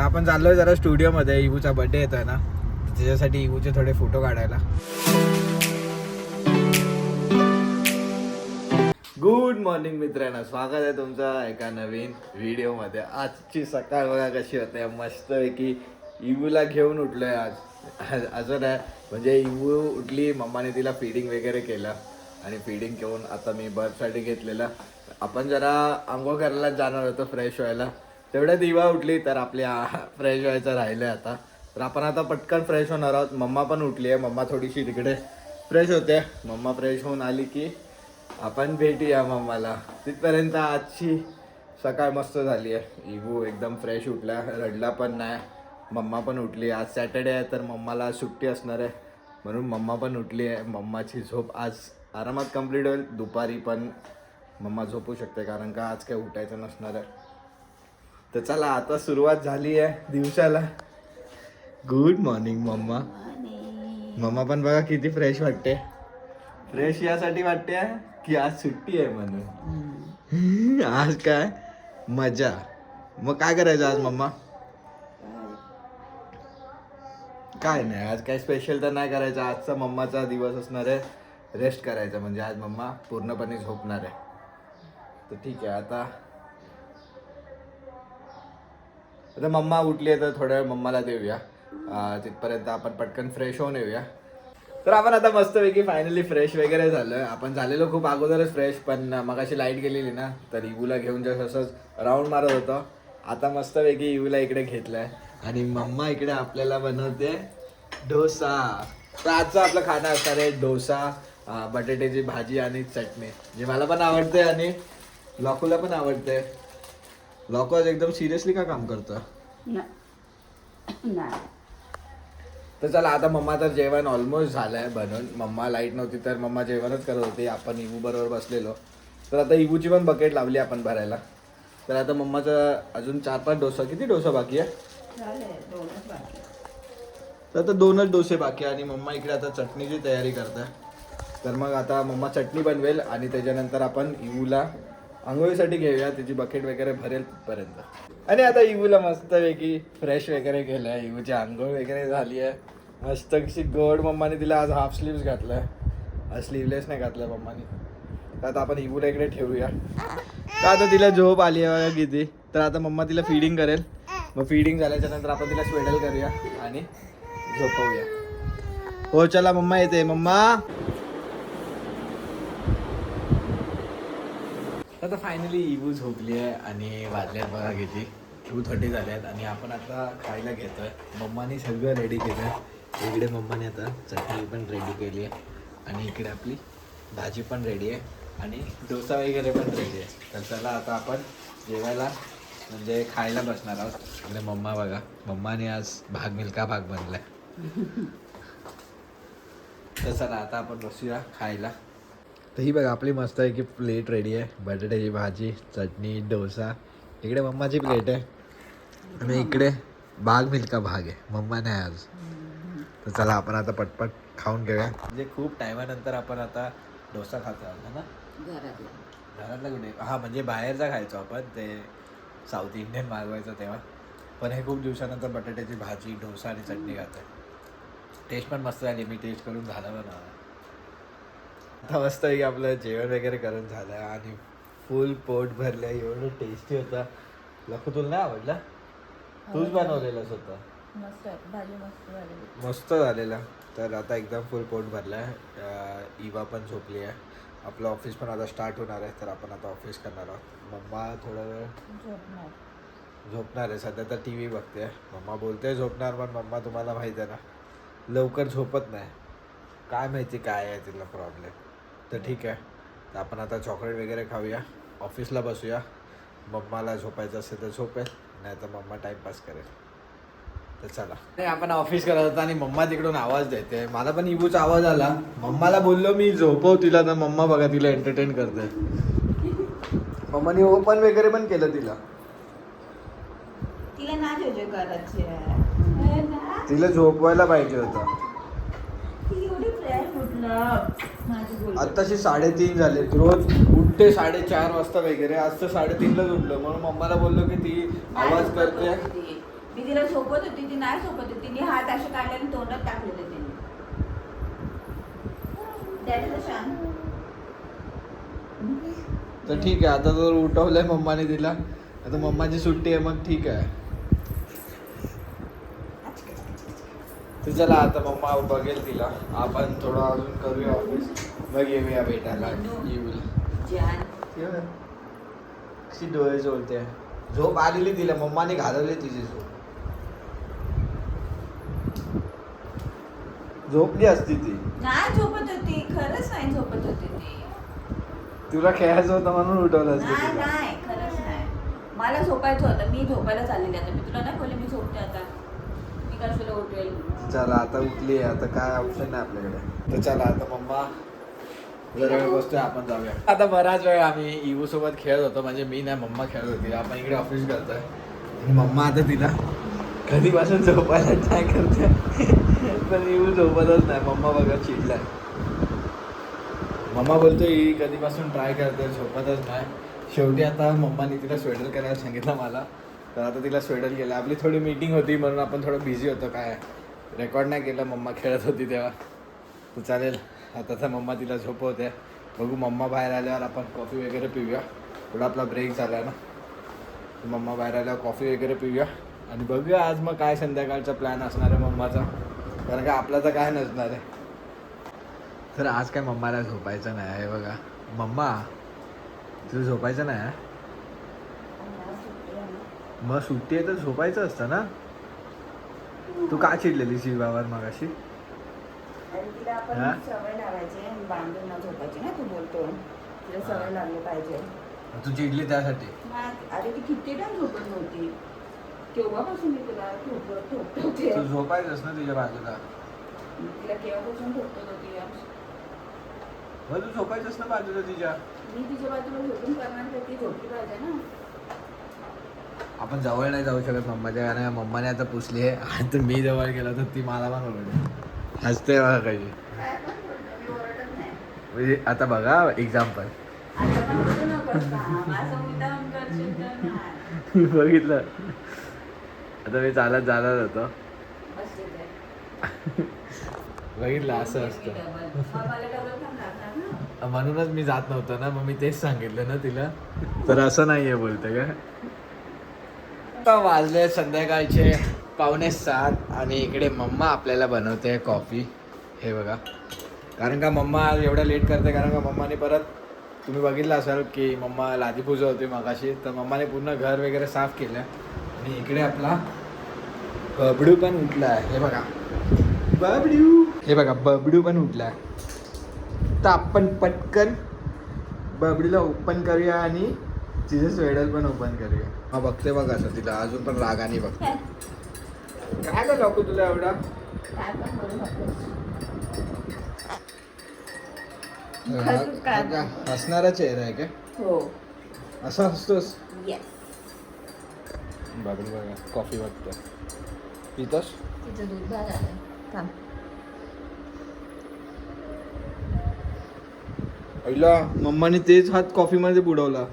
आपण चाललोय जरा स्टुडिओमध्ये. इवूचा बर्थडे येतोय ना, त्याच्यासाठी इवूचे थोडे फोटो काढायला. गुड मॉर्निंग मित्रांनो, स्वागत आहे तुमचं एका नवीन व्हिडिओमध्ये. आजची सकाळ बघा कशी होते, मस्तपैकी इवूला घेऊन उठलोय आज. असं नाही म्हणजे इवू उठली, मम्माने तिला फीडिंग वगैरे केलं आणि फीडिंग घेऊन आता मी बर्थसाठी घेतलेलं. आपण जरा आंघोळ करायला जाणार होतो फ्रेश व्हायला, तेवढ्यात इवा उठली तर आपली फ्रेश व्हायचं राहिलं आता. तर आपण आता पटकन फ्रेश होणार आहोत. मम्मा पण उठली आहे, मम्मा थोडीशी तिकडे फ्रेश होते. मम्मा फ्रेश होऊन आली की आपण भेटूया मम्माला. तिथपर्यंत आजची सकाळ मस्त झाली आहे. इवू एकदम फ्रेश उठला, रडला पण नाही. मम्मा पण उठली. आज सॅटर्डे आहे तर मम्माला सुट्टी असणार आहे म्हणून मम्मा पण उठली आहे. मम्माची झोप आज आरामात कंप्लीट होईल. दुपारी पण मम्मा झोपू शकते कारण का आज काय उठायचं नसणार आहे. तर चला आता सुरुवात झाली आहे दिवसाला. Good morning mamma. मम्मा पण बघा किती फ्रेश वाटते. फ्रेश यासाठी वाटते की आज सुट्टी आहे म्हणून. आज काय मजा. मग काय करायचं आज मम्मा? काय नाही, आज काय स्पेशल तर नाही करायचं. आजचा मम्माचा दिवस असणार आहे रेस्ट करायचा. म्हणजे आज मम्मा पूर्णपणे झोपणार आहे. तर ठीक आहे, आता मम्मा उठली आहे तर थोड्या वेळ मम्माला देऊया. तिथपर्यंत आपण पटकन फ्रेश होऊन येऊया. तर आपण आता मस्तपैकी फायनली फ्रेश वगैरे झालं. आपण झालेलो खूप अगोदरच फ्रेश, पण मगाशी लाईट गेलेली ना तर इवूला घेऊन जसं असंच राऊंड मारत होतो. आता मस्तपैकी इवूला इकडे घेतलंय आणि मम्मा इकडे आपल्याला बनवते डोसा. तर आजचं आपलं खाणं असणार आहे डोसा, बटाट्याची भाजी आणि चटणी, जे मला पण आवडते आणि लॉकोला पण आवडते. लॉको आज एकदम सिरियसली का काम करतं? तर चला आता मम्माचं जेवण ऑलमोस्ट झालंय बनवून. मम्मा लाईट नव्हती तर मम्मा जेवणच करत होती. आपण इवू बरोबर बसलेलो. तर आता इवूची पण बकेट लावली आपण भरायला. तर आता मम्माचं अजून 4-5 डोसा, किती डोसा बाकी आहे? तर आता 2च डोसे बाकी आहे आणि मम्मा इकडे आता चटणीची तयारी करते. तर मग आता मम्मा चटणी बनवेल आणि त्याच्यानंतर आपण इवूला आंघोळीसाठी घेऊया. त्याची बकेट वगैरे भरेल तिथपर्यंत. आणि आता इवूला मस्तपैकी फ्रेश वगैरे केलं आहे. इवूची आंघोळ वगैरे झाली आहे. मस्त कशी गोड. मम्माने तिला आज हाफ स्लीव्स घातलं, आज स्लीवलेस नाही घातलं मम्माने. तर आता आपण इवूला इकडे ठेवूया. तर आता तिला झोप आली आहे बघा किती. तर आता मम्मा तिला फीडिंग करेल. मग फीडिंग झाल्याच्या नंतर आपण तिला स्वेडल करूया आणि झोपवूया. हो चला मम्मा येते. मम्मा आता फायनली इवू झोपली आहे आणि वाजल्यात बघा किती 2:30 झाले आहेत आणि आपण आता खायला घेतोय. मम्माने सगळं रेडी केलं आहे. इकडे मम्माने आता चटणी पण रेडी केली आहे आणि इकडे आपली भाजी पण रेडी आहे आणि डोसा वगैरे पण रेडी आहे. तर चला आता आपण जेवायला म्हणजे खायला बसणार आहोत. आणि मम्मा बघा, मम्माने आज भाग मिल्का भाग बनलाय. तर चला आता आपण बसूया खायला. तर ही बघा आपली मस्त आहे की प्लेट रेडी आहे. बटाट्याची भाजी, चटणी, डोसा. इकडे मम्माची प्लेट आहे आणि इकडे भाग मिल्का भाग आहे. मम्मा नाही आज. तर चला आपण आता पटपट खाऊन घेऊया. म्हणजे खूप टायमानंतर आपण आता डोसा खातो आहोत ना. घरातला कुठे? हां म्हणजे बाहेरचा खायचो आपण, ते साऊथ इंडियन मागवायचं तेव्हा. पण हे खूप दिवसानंतर बटाट्याची भाजी, डोसा आणि चटणी खातो. टेस्ट पण मस्त झाली. मी टेस्ट करून झालं पण आता मस्त आहे की आपलं जेवण वगैरे करून झालं आणि फुल पोट भरलं. एवढं टेस्टी होता. लखू तुला नाही आवडला? तूच बनवलेलं होतं. मस्त झालेला. तर आता एकदम फुल पोट भरलं आहे. इवा पण झोपली आहे. आपलं ऑफिस पण आता स्टार्ट होणार आहे तर आपण आता ऑफिस करणार आहोत. मम्मा थोडा वेळ झोपणार आहे. सध्या तर टी व्ही बघते. मम्मा बोलते झोपणार, पण मम्मा तुम्हाला माहिती आहे ना लवकर झोपत नाही. काय माहिती काय आहे तिला प्रॉब्लेम. तर ठीक आहे, तर आपण आता चॉकलेट वगैरे खाऊया, ऑफिसला बसूया. मम्माला झोपायचं असेल तर झोपेल, नाही तर मम्मा टाईमपास करेल. तर चला. नाही आपण ऑफिस करत होता आणि मम्मा तिकडून आवाज देते. मला पण इवूचा आवाज आला. मम्माला बोललो मी झोपव तिला, तर मम्मा बघा तिला एंटरटेन करते. मम्माने ओपन वगैरे पण केलं तिला. तिला झोपवायला पाहिजे होतं. आत्ताशी 3:30 झाले. रोज उठते 4:30 वाजता वगैरे. आज तर 3:30लाच उठलं म्हणून मम्माला बोललो की ती आवाज करते. मी तिला झोपत होती, ती नाही झोपत होती, तिने हात असे काढले आणि तोंडात टाकले तिने. डॅडीला सांग. तर ठीक आहे, आता जर उठवलंय मम्माने तिला, आता मम्माची सुट्टी आहे, मग ठीक आहे. तर चला आता मम्मा बघेल तिला, आपण थोडं अजून करूया ऑफिस, मग येऊया भेटायला येऊला. कशी डोळे जोडते, झोप आलेली तिला, मम्माने घालवली तिची झोप. झोपली असती ती. नाही झोपत होती, खरंच नाही झोपत होती ती. तुला खेळायचं होतं म्हणून उठवलं असतं नाही तिला. नाही, खरंच नाही. मला झोपायचं होतं, मी झोपायला चाललेली. आता मी तुला नाही बोलले मी झोपते आता, मी कशाला उठवेल. चला आता उठली आहे, आता काय ऑप्शन नाही आपल्याकडे. तर चला आता मम्मा जरा वेळ बसतोय, आपण जाऊया. आता बराच वेळ आम्ही इवू सोबत खेळत होतो, म्हणजे मी नाही मम्मा खेळत होती. आपण इकडे ऑफिस करतोय आणि मम्मा आता तिला कधीपासून झोपायला ट्राय करते, पण इवू झोपतच नाही. मम्मा बघा चिडलाय. मम्मा बोलतोय ही कधीपासून ट्राय करते, झोपतच नाही. शेवटी आता मम्माने तिला स्वेटर करायला सांगितलं मला, तर आता तिला स्वेटर केलं. आपली थोडी मीटिंग होती म्हणून आपण थोडं बिझी होतो, काय रेकॉर्ड नाही केलं, मम्मा खेळत होती तेव्हा. तर चालेल, आता तर मम्मा तिला झोपवते. बघू मम्मा बाहेर आल्यावर आपण कॉफी वगैरे पिऊया. थोडा आपला ब्रेक झाला आहे ना, मम्मा बाहेर आल्यावर कॉफी वगैरे पिऊया आणि बघूया आज मग काय संध्याकाळचा प्लॅन असणार आहे मम्माचा, कारण का आपला तर काय नसणार आहे. तर आज काय मम्माला झोपायचं नाही आहे. बघा मम्मा, तुझं झोपायचं नाही आहे? मग सुट्टी आहे तर झोपायचं असतं ना. तू का चिडलेली शिवावर मगाशी? तिला आपण सवय लावायची, बांधून न झोपायची ना. तू बोलतो तिला सवय लागली पाहिजे. तू चिडली त्यासाठी? अरे ती किती टाइम झोपत नव्हती, केव्हापासून मी तुला ठोकते. तू झोपायचंस ना तुझ्या बाजूला. तिला केव्हापासून ठोकत होती. मग तू झोपायचंस ना बाजूला तिच्या. मी तिच्या बाजूला झोपून करणार तर ती झोपली पाहिजे ना. आपण जवळ नाही जाऊ शकत मम्माच्या, कारण मम्माने आता पुसली आहे. आता मी जवळ गेलो तर ती मला पण ओरडते, हसते बघा कशी. म्हणजे आता बघा एक्झाम्पल बघितलं. आता मी चालत जाणार होतो, बघितलं असं असतं. म्हणूनच मी जात नव्हतो ना, मग मी तेच सांगितलं ना तिला. तर असं नाहीये बोलते का. आता वाजले संध्याकाळचे 6:45 आणि इकडे मम्मा आपल्याला बनवते कॉफी. हे बघा, कारण का मम्मा एवढं लेट करते, कारण का मम्माने परत, तुम्ही बघितलं असाल की मम्मा लादी पूजा होती मगाशी, तर मम्माने पूर्ण घर वगैरे साफ केलं. आणि इकडे आपला बबडू पण उठला आहे. हे बघा बबडू, हे बघा बबडू पण उठला आहे. तर आपण पटकन बबडीला ओपन करूया आणि तिचं स्वेटर पण ओपन करूया. हा बघते बघा असं तिला अजून पण रागाने बघते. काय का नको तुला एवढा हसणारा चेहरा आहे काय? हो, असं हसतोस? येस. बाबडी बघा कॉफी बघते, पितोस? तिचं दूध बाहेर आलंय, थांब. पहिला मम्माने तेच हात कॉफी मध्ये बुडवला.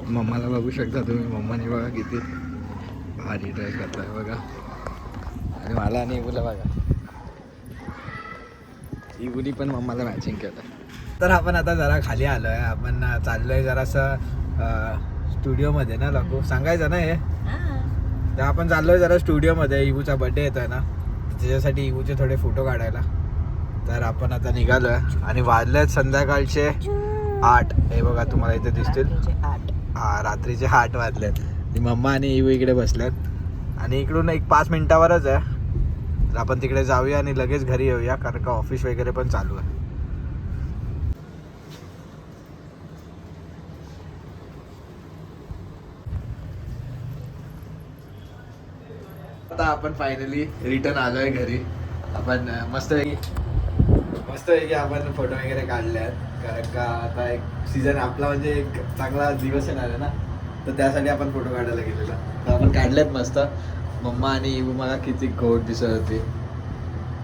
मम्माला बघू शकता तुम्ही, मम्माने बघा किती भारी ड्रेस घातलाय बघा. आणि मला आणि इबूला बघा, इबूनी पण मम्माला मॅचिंग केलं. तर आपण आता जरा खाली आलोय, आपण चाललोय जरासं स्टुडिओमध्ये ना. लोक सांगायचं ना हे, तर आपण चाललोय जरा स्टुडिओमध्ये. इबूचा बर्थडे येतोय ना, त्याच्यासाठी इबूचे थोडे फोटो काढायला. तर आपण आता निघालोय आणि वाजलेत संध्याकाळचे 8. हे बघा तुम्हाला इथे दिसतील, हा रात्रीचे 8 वाजलेत. मम्मा आणि इवू इकडे बसल्यात आणि इकडून एक 5 मिनिटावरच आहे. तर आपण तिकडे जाऊया आणि लगेच घरी येऊया, कारण का ऑफिस वगैरे पण चालू आहे. आता आपण फायनली रिटर्न आलोय घरी. आपण मस्तपैकी आपण फोटो वगैरे काढले आहेत, कारण का आता एक सीझन आपला म्हणजे एक चांगला दिवस येणार आहे ना, तर त्यासाठी आपण फोटो काढायला गेलेलो. तर आपण काढलेत मस्त. मम्मा आणि इवू मला किती गोड दिसत होती.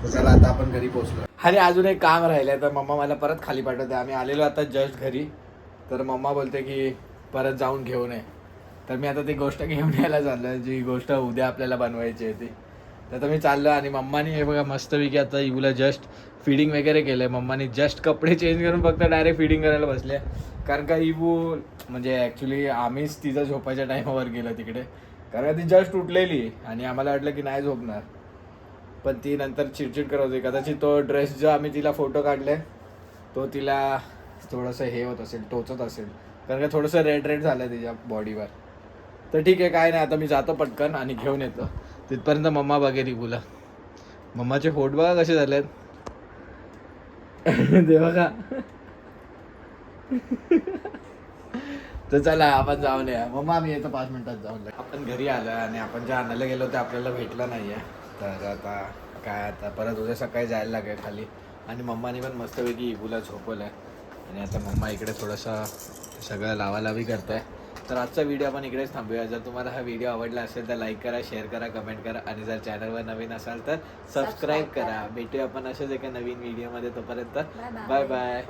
तर चला आता आपण घरी पोहोचलो आणि अजून एक काम राहिलंय, तर मम्मा मला परत खाली पाठवते. आम्ही आलेलो आता जस्ट घरी, तर मम्मा बोलते की परत जाऊन घेऊन ये. तर मी आता ती गोष्ट घेऊन यायला चाललोय, जी गोष्ट उद्या आपल्याला बनवायची आहे ती. तर आता मी चाललो आणि मम्मानी हे बघा मस्तपैकी आता इवूला जस्ट फिडिंग वगैरे केलंय. मम्मानी जस्ट कपडे चेंज करून फक्त डायरेक्ट फिडिंग करायला बसले. कारण का इवू म्हणजे ॲक्च्युली आम्हीच तिचा झोपायच्या टायमावर गेलो तिकडे, कारण ती जस्ट उठलेली आणि आम्हाला वाटलं की नाही झोपणार, पण ती नंतर चिडचिड करत होती. कदाचित तो ड्रेस जो आम्ही तिला फोटो काढले तो तिला थोडंसं हे होत असेल, टोचत असेल, कारण का थोडंसं रेड रेड झालं तिच्या बॉडीवर. तर ठीक आहे, काय नाही, आता मी जातो पटकन आणि घेऊन येतो. तिथपर्यंत मम्मा बघेल इबूला. मम्माचे होठ बघा कसे झालेत. ते बघा. तर चला आपण जाऊन या. मम्मा आम्ही येतो 5 मिनिटात जाऊन. आपण घरी आलो आणि आपण ज्या आणायला गेलो ते आपल्याला भेटलं नाही आहे. तर आता काय, आता परत उद्या सकाळी जायला लागेल खाली. आणि मम्माने पण मस्तपैकी इबूला झोपवलं आहे आणि आता मम्मा इकडे थोडंसं सगळं लावालावी करत आहे. तर आजचा व्हिडिओ आपण इकडेच थांबूया. जर तुम्हाला हा व्हिडिओ आवडला असेल तर लाईक करा, शेअर करा, कमेंट करा आणि जर चॅनलवर नवीन असाल तर सबस्क्राईब करा. भेटूया आपण अशाच एका नवीन व्हिडिओमध्ये. तोपर्यंत बाय बाय.